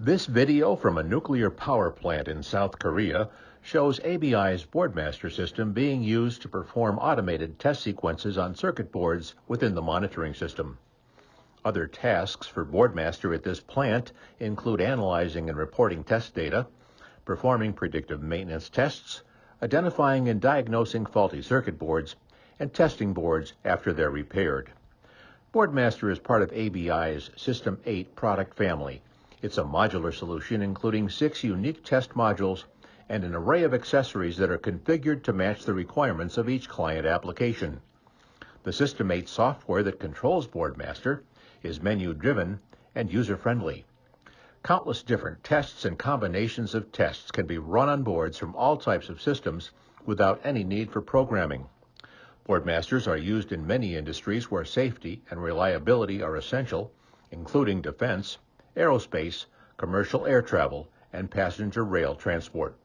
This video from a nuclear power plant in South Korea shows ABI's Boardmaster system being used to perform automated test sequences on circuit boards within the monitoring system. Other tasks for Boardmaster at this plant include analyzing and reporting test data, performing predictive maintenance tests, identifying and diagnosing faulty circuit boards, and testing boards after they're repaired. Boardmaster is part of ABI's System 8 product family. It's a modular solution including 6 unique test modules and an array of accessories that are configured to match the requirements of each client application. The System 8 software that controls Boardmaster is menu-driven and user-friendly. Countless different tests and combinations of tests can be run on boards from all types of systems without any need for programming. Boardmasters are used in many industries where safety and reliability are essential, including defense, aerospace, commercial air travel, and passenger rail transport.